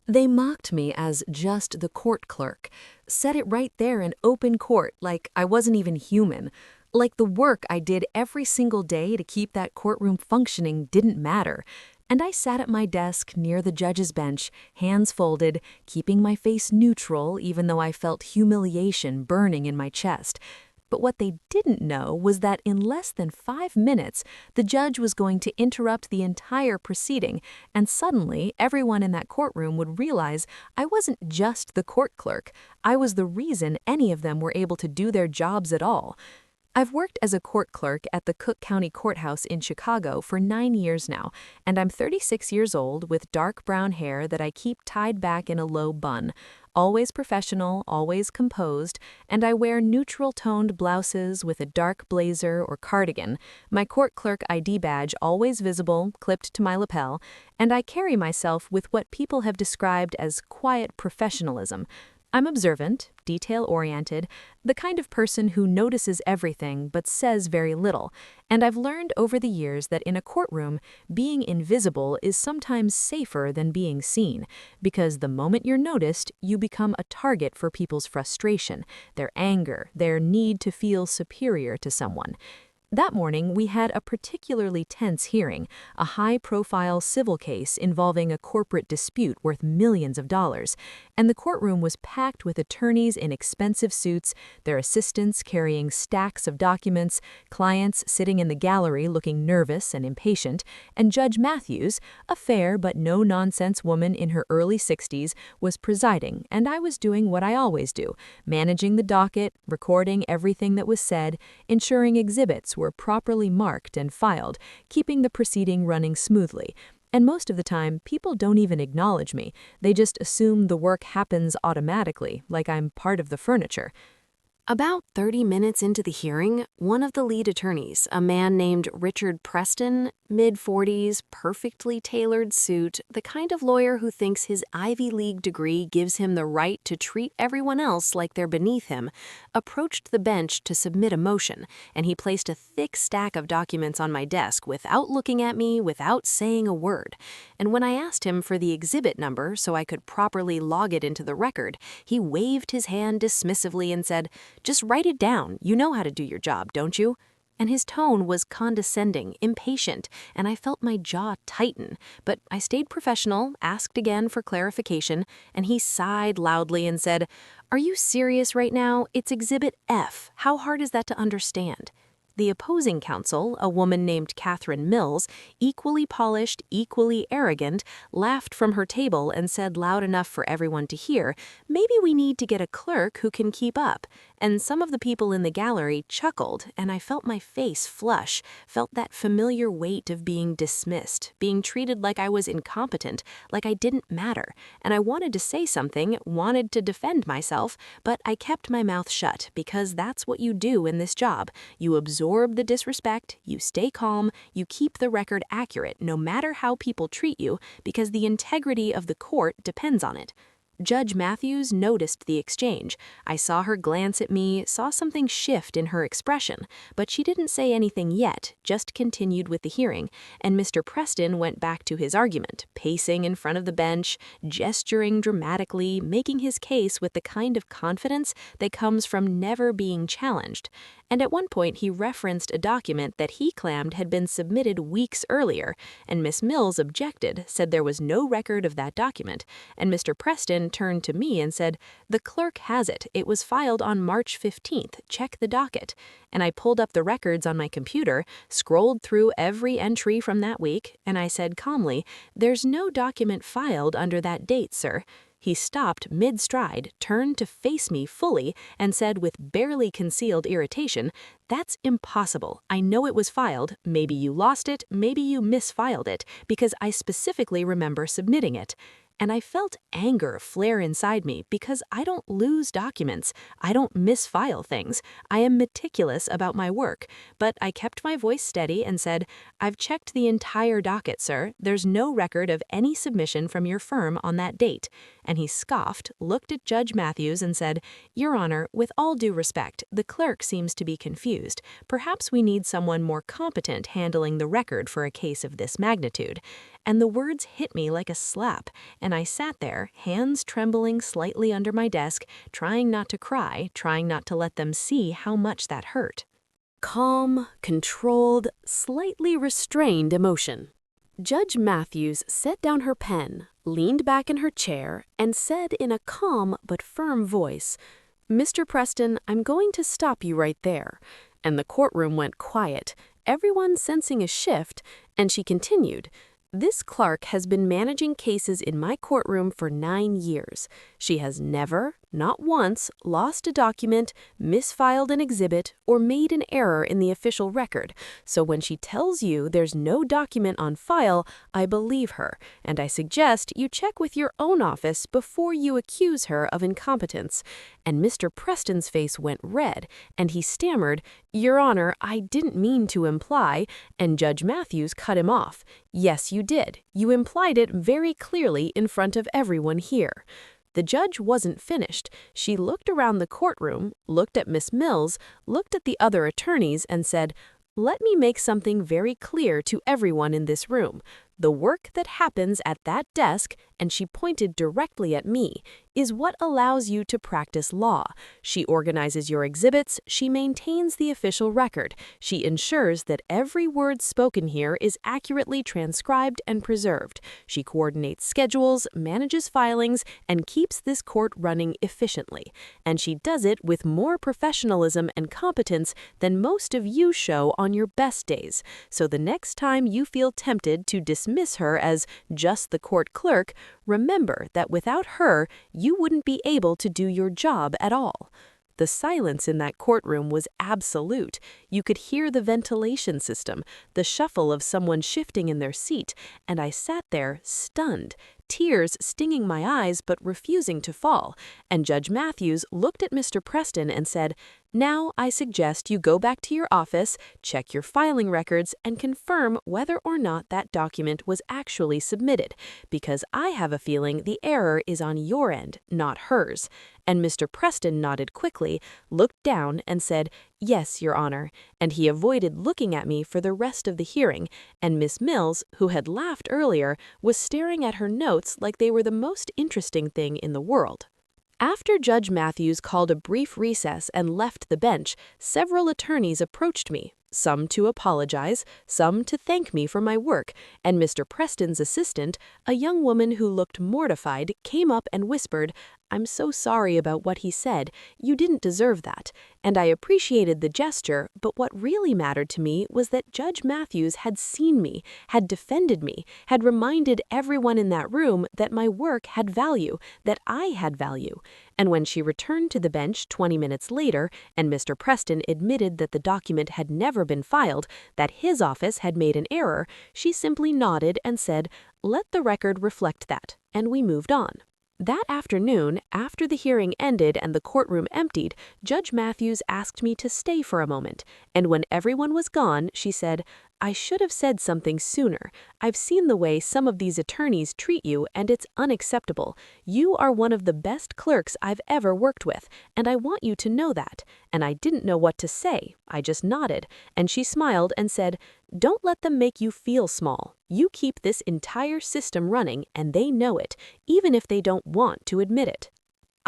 They mocked me as just the court clerk, said it right there in open court like I wasn't even human, like the work I did every single day to keep that courtroom functioning didn't matter. And I sat at my desk near the judge's bench, hands folded, keeping my face neutral even though I felt humiliation burning in my chest. But what they didn't know was that in less than 5 minutes, the judge was going to interrupt the entire proceeding, and suddenly everyone in that courtroom would realize I wasn't just the court clerk. I was the reason any of them were able to do their jobs at all. I've worked as a court clerk at the Cook County Courthouse in Chicago for 9 years now, and I'm 36 years old with dark brown hair that I keep tied back in a low bun. Always professional, always composed, and I wear neutral-toned blouses with a dark blazer or cardigan, my court clerk ID badge always visible, clipped to my lapel, and I carry myself with what people have described as quiet professionalism. I'm observant, detail-oriented, the kind of person who notices everything but says very little, and I've learned over the years that in a courtroom, being invisible is sometimes safer than being seen, because the moment you're noticed, you become a target for people's frustration, their anger, their need to feel superior to someone. That morning, we had a particularly tense hearing, a high-profile civil case involving a corporate dispute worth millions of dollars, and the courtroom was packed with attorneys in expensive suits, their assistants carrying stacks of documents, clients sitting in the gallery looking nervous and impatient, and Judge Matthews, a fair but no-nonsense woman in her early 60s, was presiding, and I was doing what I always do, managing the docket, recording everything that was said, ensuring exhibits were properly marked and filed, keeping the proceeding running smoothly. And most of the time, people don't even acknowledge me. They just assume the work happens automatically, like I'm part of the furniture. About 30 minutes into the hearing, one of the lead attorneys, a man named Richard Preston, mid-40s, perfectly tailored suit, the kind of lawyer who thinks his Ivy League degree gives him the right to treat everyone else like they're beneath him, approached the bench to submit a motion, and he placed a thick stack of documents on my desk without looking at me, without saying a word. And when I asked him for the exhibit number so I could properly log it into the record, he waved his hand dismissively and said, "Just write it down. You know how to do your job, don't you?" And his tone was condescending, impatient, and I felt my jaw tighten. But I stayed professional, asked again for clarification, and he sighed loudly and said, "Are you serious right now? It's Exhibit F. How hard is that to understand?" The opposing counsel, a woman named Catherine Mills, equally polished, equally arrogant, laughed from her table and said loud enough for everyone to hear, "Maybe we need to get a clerk who can keep up." And some of the people in the gallery chuckled, and I felt my face flush, felt that familiar weight of being dismissed, being treated like I was incompetent, like I didn't matter. And I wanted to say something, wanted to defend myself, but I kept my mouth shut because that's what you do in this job. You absorb the disrespect, you stay calm, you keep the record accurate no matter how people treat you, because the integrity of the court depends on it. Judge Matthews noticed the exchange. I saw her glance at me, saw something shift in her expression, but she didn't say anything yet, just continued with the hearing, and Mr. Preston went back to his argument, pacing in front of the bench, gesturing dramatically, making his case with the kind of confidence that comes from never being challenged. And at one point he referenced a document that he claimed had been submitted weeks earlier, and Miss Mills objected, said there was no record of that document, and Mr. Preston turned to me and said, "The clerk has it. It was filed on March 15th. Check the docket." And I pulled up the records on my computer, scrolled through every entry from that week, and I said calmly, "There's no document filed under that date, sir." He stopped mid-stride, turned to face me fully, and said with barely concealed irritation, "That's impossible. I know it was filed. Maybe you lost it, maybe you misfiled it, because I specifically remember submitting it." And I felt anger flare inside me because I don't lose documents. I don't misfile things. I am meticulous about my work. But I kept my voice steady and said, "I've checked the entire docket, sir. There's no record of any submission from your firm on that date." And he scoffed, looked at Judge Matthews and said, "Your Honor, with all due respect, the clerk seems to be confused. Perhaps we need someone more competent handling the record for a case of this magnitude." and the words hit me like a slap, and I sat there, hands trembling slightly under my desk, trying not to cry, trying not to let them see how much that hurt. Calm, controlled, slightly restrained emotion. Judge Matthews set down her pen, leaned back in her chair, and said in a calm but firm voice, "Mr. Preston, I'm going to stop you right there." And the courtroom went quiet, everyone sensing a shift, and she continued, "This clerk has been managing cases in my courtroom for 9 years. She has never, not once, lost a document, misfiled an exhibit, or made an error in the official record. So when she tells you there's no document on file, I believe her, and I suggest you check with your own office before you accuse her of incompetence." And Mr. Preston's face went red, and he stammered, "Your Honor, I didn't mean to imply," and Judge Matthews cut him off. "Yes, you did. You implied it very clearly in front of everyone here." The judge wasn't finished. She looked around the courtroom, looked at Miss Mills, looked at the other attorneys, and said, "Let me make something very clear to everyone in this room. The work that happens at that desk," and she pointed directly at me, "is what allows you to practice law. She organizes your exhibits, she maintains the official record, she ensures that every word spoken here is accurately transcribed and preserved. She coordinates schedules, manages filings, and keeps this court running efficiently. And she does it with more professionalism and competence than most of you show on your best days. So the next time you feel tempted to dismiss her as just the court clerk, remember that without her, you wouldn't be able to do your job at all." The silence in that courtroom was absolute. You could hear the ventilation system, the shuffle of someone shifting in their seat, and I sat there stunned, tears stinging my eyes but refusing to fall. And Judge Matthews looked at Mr. Preston and said, "Now I suggest you go back to your office, check your filing records, and confirm whether or not that document was actually submitted, because I have a feeling the error is on your end, not hers." And Mr. Preston nodded quickly, looked down, and said, "Yes, Your Honor," and he avoided looking at me for the rest of the hearing, and Miss Mills, who had laughed earlier, was staring at her notes like they were the most interesting thing in the world. After Judge Matthews called a brief recess and left the bench, several attorneys approached me, some to apologize, some to thank me for my work, and Mr. Preston's assistant, a young woman who looked mortified, came up and whispered, "I'm so sorry about what he said. You didn't deserve that." And I appreciated the gesture, but what really mattered to me was that Judge Matthews had seen me, had defended me, had reminded everyone in that room that my work had value, that I had value. And when she returned to the bench 20 minutes later, and Mr. Preston admitted that the document had never been filed, that his office had made an error, she simply nodded and said, "Let the record reflect that," and we moved on. That afternoon, after the hearing ended and the courtroom emptied, Judge Matthews asked me to stay for a moment, and when everyone was gone, she said, "I should have said something sooner. I've seen the way some of these attorneys treat you, and it's unacceptable. You are one of the best clerks I've ever worked with, and I want you to know that." And I didn't know what to say. I just nodded, and she smiled and said, "Don't let them make you feel small. You keep this entire system running, and they know it, even if they don't want to admit it."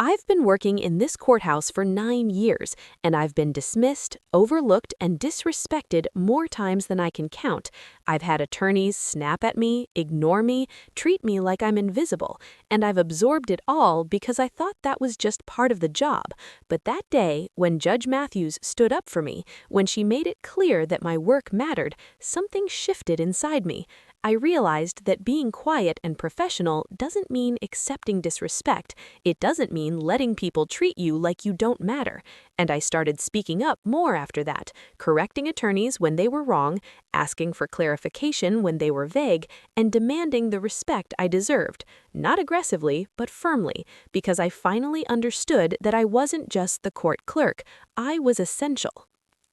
I've been working in this courthouse for 9 years, and I've been dismissed, overlooked, and disrespected more times than I can count. I've had attorneys snap at me, ignore me, treat me like I'm invisible, and I've absorbed it all because I thought that was just part of the job. But that day, when Judge Matthews stood up for me, when she made it clear that my work mattered, something shifted inside me. I realized that being quiet and professional doesn't mean accepting disrespect. It doesn't mean letting people treat you like you don't matter. And I started speaking up more after that, correcting attorneys when they were wrong, asking for clarification when they were vague, and demanding the respect I deserved. Not aggressively, but firmly, because I finally understood that I wasn't just the court clerk. I was essential.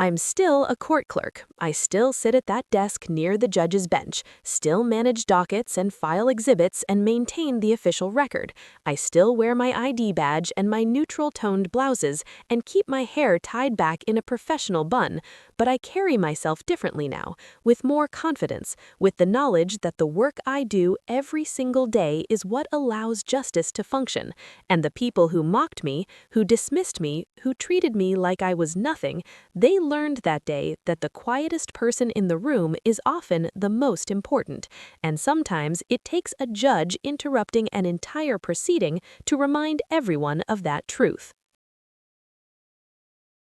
I'm still a court clerk. I still sit at that desk near the judge's bench, still manage dockets and file exhibits and maintain the official record. I still wear my ID badge and my neutral-toned blouses and keep my hair tied back in a professional bun, but I carry myself differently now, with more confidence, with the knowledge that the work I do every single day is what allows justice to function, and the people who mocked me, who dismissed me, who treated me like I was nothing, they learned that day that the quietest person in the room is often the most important, and sometimes it takes a judge interrupting an entire proceeding to remind everyone of that truth.